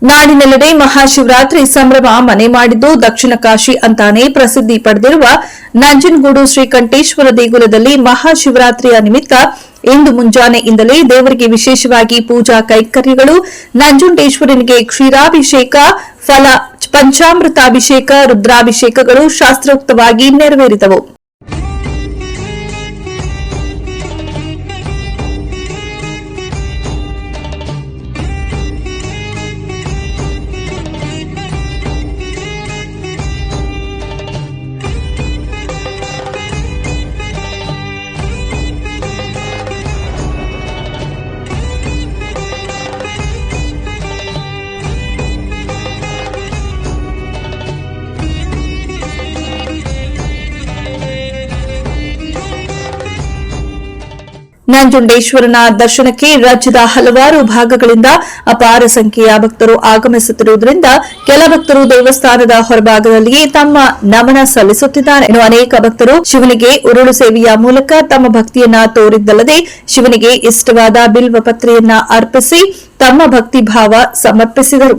ನಾಡಿನೆಲ್ಲೆಡೆ ಮಹಾಶಿವರಾತ್ರಿ ಸಂಭ್ರಮ ಮನೆ ಮಾಡಿದ್ದು ದಕ್ಷಿಣ ಕಾಶಿ ಅಂತಾನೆ ಪ್ರಸಿದ್ಧಿ ಪಡೆದಿರುವ ನಂಜನಗೂಡು ಶ್ರೀಕಂಠೇಶ್ವರ ದೇಗುಲದಲ್ಲಿ ಮಹಾಶಿವರಾತ್ರಿಯ ನಿಮಿತ್ತ ಇಂದು ಮುಂಜಾನೆಯಿಂದಲೇ ದೇವರಿಗೆ ವಿಶೇಷವಾಗಿ ಪೂಜಾ ಕೈಂಕರ್ಯಗಳು, ನಂಜುಂಡೇಶ್ವರನಿಗೆ ಕ್ಷೀರಾಭಿಷೇಕ, ಫಲ ಪಂಚಾಮೃತಾಭಿಷೇಕ, ರುದ್ರಾಭಿಷೇಕಗಳು ಶಾಸ್ತ್ರೋಕ್ತವಾಗಿ ನೆರವೇರಿದವು. ನಂಜುಂಡೇಶ್ವರನ ದರ್ಶನಕ್ಕೆ ರಾಜ್ಯದ ಹಲವಾರು ಭಾಗಗಳಿಂದ ಅಪಾರ ಸಂಖ್ಯೆಯ ಭಕ್ತರು ಆಗಮಿಸುತ್ತಿರುವುದರಿಂದ ಕೆಲ ಭಕ್ತರು ದೇವಸ್ಥಾನದ ಹೊರಭಾಗದಲ್ಲಿಯೇ ತಮ್ಮ ನಮನ ಸಲ್ಲಿಸುತ್ತಿದ್ದಾರೆ. ಇನ್ನು ಅನೇಕ ಭಕ್ತರು ಶಿವನಿಗೆ ಉರುಳು ಸೇವೆಯ ಮೂಲಕ ತಮ್ಮ ಭಕ್ತಿಯನ್ನ ತೋರಿದ್ದಲ್ಲದೆ ಶಿವನಿಗೆ ಇಷ್ಟವಾದ ಬಿಲ್ವ ಪತ್ರೆಯನ್ನ ಅರ್ಪಿಸಿ ತಮ್ಮ ಭಕ್ತಿ ಭಾವ ಸಮರ್ಪಿಸಿದರು.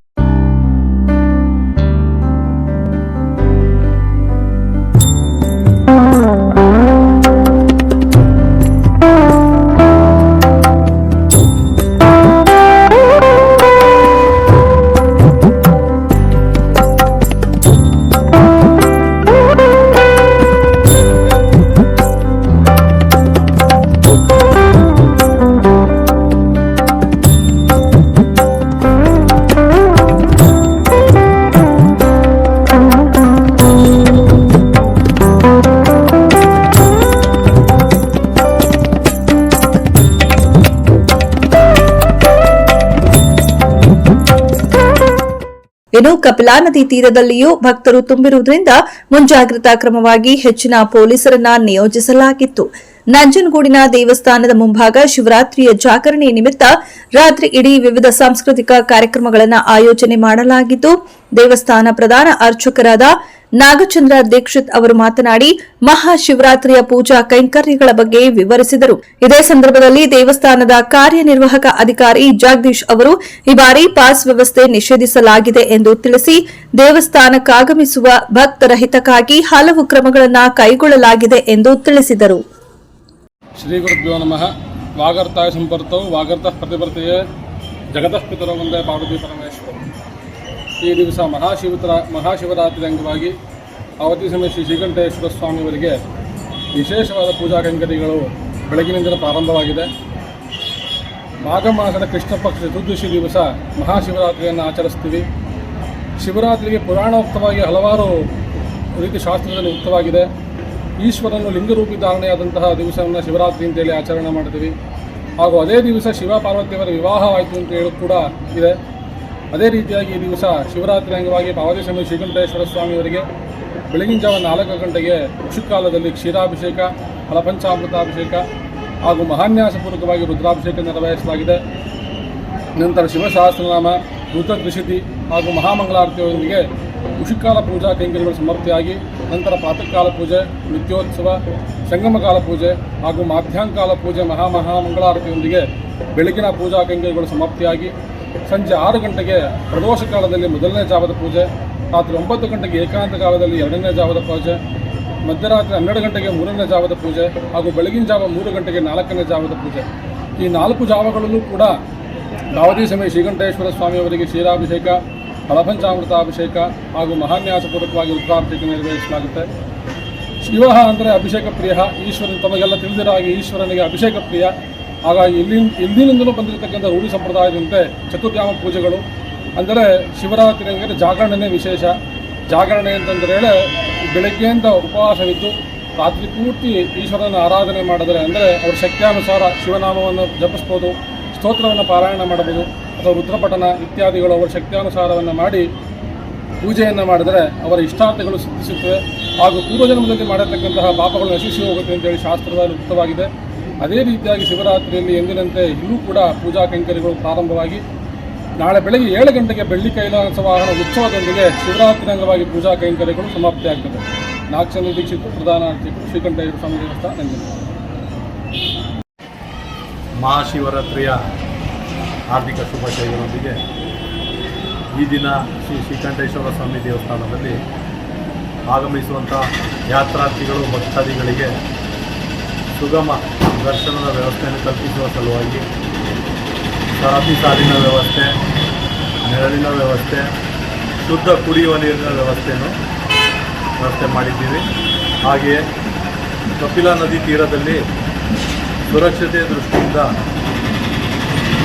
ಇನ್ನು ಕಪಿಲಾ ನದಿ ತೀರದಲ್ಲಿಯೂ ಭಕ್ತರು ತುಂಬಿರುವುದರಿಂದ ಮುಂಜಾಗ್ರತಾ ಕ್ರಮವಾಗಿ ಹೆಚ್ಚಿನ ಪೊಲೀಸರನ್ನ ನಿಯೋಜಿಸಲಾಗಿತ್ತು. ನಂಜನಗೂಡಿನ ದೇವಸ್ಥಾನದ ಮುಂಭಾಗ ಶಿವರಾತ್ರಿಯ ಜಾಗರಣೆ ನಿಮಿತ್ತ ರಾತ್ರಿ ಇಡೀ ವಿವಿಧ ಸಾಂಸ್ಕೃತಿಕ ಕಾರ್ಯಕ್ರಮಗಳನ್ನು ಆಯೋಜನೆ ಮಾಡಲಾಗಿದ್ದು, ದೇವಸ್ಥಾನ ಪ್ರಧಾನ ಅರ್ಚಕರಾದ ನಾಗಚಂದ್ರ ದೀಕ್ಷಿತ್ ಅವರು ಮಾತನಾಡಿ ಮಹಾಶಿವರಾತ್ರಿಯ ಪೂಜಾ ಕೈಂಕರ್ಯಗಳ ಬಗ್ಗೆ ವಿವರಿಸಿದರು. ಇದೇ ಸಂದರ್ಭದಲ್ಲಿ ದೇವಸ್ಥಾನದ ಕಾರ್ಯನಿರ್ವಾಹಕ ಅಧಿಕಾರಿ ಜಗದೀಶ್ ಅವರು ಈ ಬಾರಿ ಪಾಸ್ ವ್ಯವಸ್ಥೆ ನಿಷೇಧಿಸಲಾಗಿದೆ ಎಂದು ತಿಳಿಸಿ ದೇವಸ್ಥಾನಕ್ಕಾಗಮಿಸುವ ಭಕ್ತರ ಹಿತಕ್ಕಾಗಿ ಹಲವು ಕ್ರಮಗಳನ್ನು ಕೈಗೊಳ್ಳಲಾಗಿದೆ ಎಂದು ತಿಳಿಸಿದರು. ಶ್ರೀ ಗುರುಭ್ಯೋ ನಮಃ. ವಾಗರ್ತಾಯ ಸಂಪರ್ತೌ ವಾಗರ್ತ ಪ್ರತಿಪರ್ತೆಯೇ ಜಗತಃ ಪಿತರೋ ವಂದೇ ಪಾರ್ವತಿ ಪರಮೇಶ್ವರ. ಈ ದಿವಸ ಮಹಾಶಿವರಾತ್ರಿ ಅಂಗವಾಗಿ ಆವತಿ ಸಮಯ ಶ್ರೀ ಶ್ರೀಕಂಠೇಶ್ವರ ಸ್ವಾಮಿಯವರಿಗೆ ವಿಶೇಷವಾದ ಪೂಜಾ ಕೈಂಕರ್ಯಗಳು ಬೆಳಗಿನಿಂದ ಪ್ರಾರಂಭವಾಗಿದೆ. ಮಾಘ ಮಾಸದ ಕೃಷ್ಣ ಪಕ್ಷ ಚತುರ್ದಶಿ ದಿವಸ ಮಹಾಶಿವರಾತ್ರಿಯನ್ನು ಆಚರಿಸ್ತೀವಿ. ಶಿವರಾತ್ರಿಗೆ ಪುರಾಣೋಕ್ತವಾಗಿ ಹಲವಾರು ರೀತಿ ಶಾಸ್ತ್ರದಲ್ಲಿ ಉಕ್ತವಾಗಿದೆ. ಈಶ್ವರನು ಲಿಂಗರೂಪಿ ಧಾರಣೆಯಾದಂತಹ ದಿವಸವನ್ನು ಶಿವರಾತ್ರಿ ಅಂತೇಳಿ ಆಚರಣೆ ಮಾಡ್ತೀವಿ. ಹಾಗೂ ಅದೇ ದಿವಸ ಶಿವ ಪಾರ್ವತಿಯವರ ವಿವಾಹವಾಯಿತು ಅಂತ ಹೇಳಿ ಕೂಡ ಇದೆ. ಅದೇ ರೀತಿಯಾಗಿ ಈ ದಿವಸ ಶಿವರಾತ್ರಿ ಅಂಗವಾಗಿ ಪಾವತಿ ಸಮಯ ಶ್ರೀಕಂಠೇಶ್ವರ ಸ್ವಾಮಿಯವರಿಗೆ ಬೆಳಗಿನ ಜಾವ 4 ಗಂಟೆಗೆ ಉಷುಕಾಲದಲ್ಲಿ ಕ್ಷೀರಾಭಿಷೇಕ, ಫಲಪಂಚಾಮೃತಾಭಿಷೇಕ ಹಾಗೂ ಮಹಾನ್ಯಾಸಪೂರ್ವಕವಾಗಿ ರುದ್ರಾಭಿಷೇಕ ನೆರವೇರಿಸಲಾಗಿದೆ. ನಂತರ ಶಿವಸಹಸ್ರನಾಮ, ಋತದ್ವಿಶತಿ ಹಾಗೂ ಮಹಾಮಂಗಳಾರತಿಯೊಂದಿಗೆ ಉಷುಕಾಲ ಪೂಜಾ ಕೈಂಕರ್ಯಗಳು ಸಮರ್ಪಿಯಾಗಿ ನಂತರ ಪ್ರಾತಃಕಾಲ ಪೂಜೆ, ನಿತ್ಯೋತ್ಸವ, ಸಂಗಮಕಾಲ ಪೂಜೆ ಹಾಗೂ ಮಾಧ್ಯಾಂಕಾಲ ಪೂಜೆ ಮಹಾಮಂಗಳಾರತಿಯೊಂದಿಗೆ ಬೆಳಗಿನ ಪೂಜಾ ಕೈಂಕರ್ಯಗಳು ಸಮಾಪ್ತಿಯಾಗಿ ಸಂಜೆ 6 ಗಂಟೆಗೆ ಪ್ರದೋಷ ಕಾಲದಲ್ಲಿ ಮೊದಲನೇ ಜಾವದ ಪೂಜೆ, ರಾತ್ರಿ 9 ಗಂಟೆಗೆ ಏಕಾಂತ ಕಾಲದಲ್ಲಿ 2ನೇ ಜಾವದ ಪೂಜೆ, ಮಧ್ಯರಾತ್ರಿ 12 ಗಂಟೆಗೆ 3ನೇ ಜಾವದ ಪೂಜೆ ಹಾಗೂ ಬೆಳಗಿನ ಜಾವ 3 ಗಂಟೆಗೆ 4ನೇ ಜಾವದ ಪೂಜೆ. ಈ 4 ಜಾವಗಳಲ್ಲೂ ಕೂಡ ದಾವತಿ ಸಮಯ ಶ್ರೀಕಂಠೇಶ್ವರ ಸ್ವಾಮಿಯವರಿಗೆ ಕ್ಷೀರಾಭಿಷೇಕ, ಫಲಪಂಚಾಮೃತಾಭಿಷೇಕ ಹಾಗೂ ಮಹಾನ್ಯಾಸಪೂರ್ವಕವಾಗಿ ರುದ್ರಾಭಿಷೇಕ ನೆರವೇರಿಸಲಾಗುತ್ತೆ. ಶಿವ ಅಂದರೆ ಅಭಿಷೇಕ ಪ್ರಿಯ, ಈಶ್ವರನ ತಮಗೆಲ್ಲ ತಿಳಿದಿರೋ ಹಾಗೆ ಈಶ್ವರನಿಗೆ ಅಭಿಷೇಕ ಪ್ರಿಯ. ಹಾಗಾಗಿ ಇಲ್ಲಿನಿಂದಲೂ ಬಂದಿರತಕ್ಕಂಥ ರೂಢಿ ಸಂಪ್ರದಾಯದಂತೆ ಚತುರ್ಯಾಮ ಪೂಜೆಗಳು ಅಂದರೆ ಶಿವರಾತ್ರಿ ಅಂದರೆ ಜಾಗರಣೆನೇ ವಿಶೇಷ. ಜಾಗರಣೆ ಅಂತಂದರೆ ಬೆಳಗ್ಗೆಯಿಂದ ಉಪವಾಸವಿದ್ದು ರಾತ್ರಿ ಪೂರ್ತಿ ಈಶ್ವರನ ಆರಾಧನೆ ಮಾಡಿದರೆ ಅಂದರೆ ಅವರ ಶಕ್ತಿಯಾನುಸಾರ ಶಿವನಾಮವನ್ನು ಜಪಿಸ್ಬೋದು, ಸ್ತೋತ್ರವನ್ನು ಪಾರಾಯಣ ಮಾಡಬಹುದು ಅಥವಾ ರುದ್ರಪಠನ ಇತ್ಯಾದಿಗಳು ಅವರ ಶಕ್ತಿಯಾನುಸಾರವನ್ನು ಮಾಡಿ ಪೂಜೆಯನ್ನು ಮಾಡಿದರೆ ಅವರ ಇಷ್ಟಾರ್ಥಗಳು ಸಿದ್ಧಿಸುತ್ತವೆ ಹಾಗೂ ಪೂರ್ವಜನ್ಮದಲ್ಲಿ ಮಾಡಿರ್ತಕ್ಕಂತಹ ಪಾಪಗಳು ನಶಿಸಿ ಹೋಗುತ್ತೆ ಅಂತೇಳಿ ಶಾಸ್ತ್ರದಲ್ಲಿ ಉಕ್ತವಾಗಿದೆ. ಅದೇ ರೀತಿಯಾಗಿ ಶಿವರಾತ್ರಿಯಲ್ಲಿ ಎಂದಿನಂತೆ ಇಲ್ಲೂ ಕೂಡ ಪೂಜಾ ಕೈಂಕರ್ಯಗಳು ಪ್ರಾರಂಭವಾಗಿ ನಾಳೆ ಬೆಳಗ್ಗೆ 7 ಗಂಟೆಗೆ ಬೆಳ್ಳಿ ಕೈಲಾಸ ವಾಹನ ಉತ್ಸವದೊಂದಿಗೆ ಶಿವರಾತ್ರಿ ಅಂಗವಾಗಿ ಪೂಜಾ ಕೈಂಕರ್ಯಗಳು ಸಮಾಪ್ತಿಯಾಗ್ತದೆ. ನಾಗಚಂದ್ರ ದೀಕ್ಷಿತ್ ಪ್ರಧಾನ ಅರ್ಚಕರು, ಶ್ರೀಕಂಠೇಶ್ವರ ಸ್ವಾಮಿ ದೇವಸ್ಥಾನ, ನಂಜನಗೂಡು. ಮಹಾಶಿವರಾತ್ರಿಯ ಹಾರ್ದಿಕ ಶುಭಾಶಯಗಳೊಂದಿಗೆ ಈ ದಿನ ಶ್ರೀ ಶ್ರೀಕಂಠೇಶ್ವರ ಸ್ವಾಮಿ ದೇವಸ್ಥಾನದಲ್ಲಿ ಆಗಮಿಸುವಂಥ ಯಾತ್ರಾರ್ಥಿಗಳು ಭಕ್ತಾದಿಗಳಿಗೆ ಸುಗಮ ದರ್ಶನದ ವ್ಯವಸ್ಥೆಯನ್ನು ಕಲ್ಪಿಸುವ ಸಲುವಾಗಿ ಸರತಿ ಸಾಲಿನ ವ್ಯವಸ್ಥೆ, ನೆರಳಿನ ವ್ಯವಸ್ಥೆ, ಶುದ್ಧ ಕುಡಿಯುವ ನೀರಿನ ವ್ಯವಸ್ಥೆ ಮಾಡಿದ್ದೀವಿ. ಹಾಗೆಯೇ ಕಪಿಲಾ ನದಿ ತೀರದಲ್ಲಿ ಸುರಕ್ಷತೆಯ ದೃಷ್ಟಿಯಿಂದ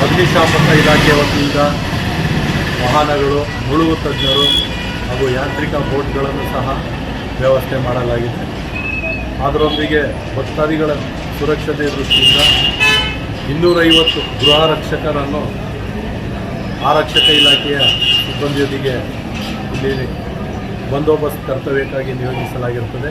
ಅಗ್ನಿಶಾಮಕ ಇಲಾಖೆ ವತಿಯಿಂದ ವಾಹನಗಳು, ಮುಳುಗು ತಜ್ಞರು ಹಾಗೂ ಯಾಂತ್ರಿಕ ಬೋಟ್ಗಳನ್ನು ಸಹ ವ್ಯವಸ್ಥೆ ಮಾಡಲಾಗಿದೆ. ಅದರೊಂದಿಗೆ ಭಕ್ತಾದಿಗಳ ಸುರಕ್ಷತೆಯ ದೃಷ್ಟಿಯಿಂದ 250 ಗೃಹ ರಕ್ಷಕರನ್ನು ಆರಕ್ಷಕ ಇಲಾಖೆಯ ಸಿಬ್ಬಂದಿಯೊಂದಿಗೆ ಇಲ್ಲಿ ಬಂದೋಬಸ್ತ್ ಕರ್ತವ್ಯಕ್ಕಾಗಿ ನಿಯೋಜಿಸಲಾಗಿರುತ್ತದೆ.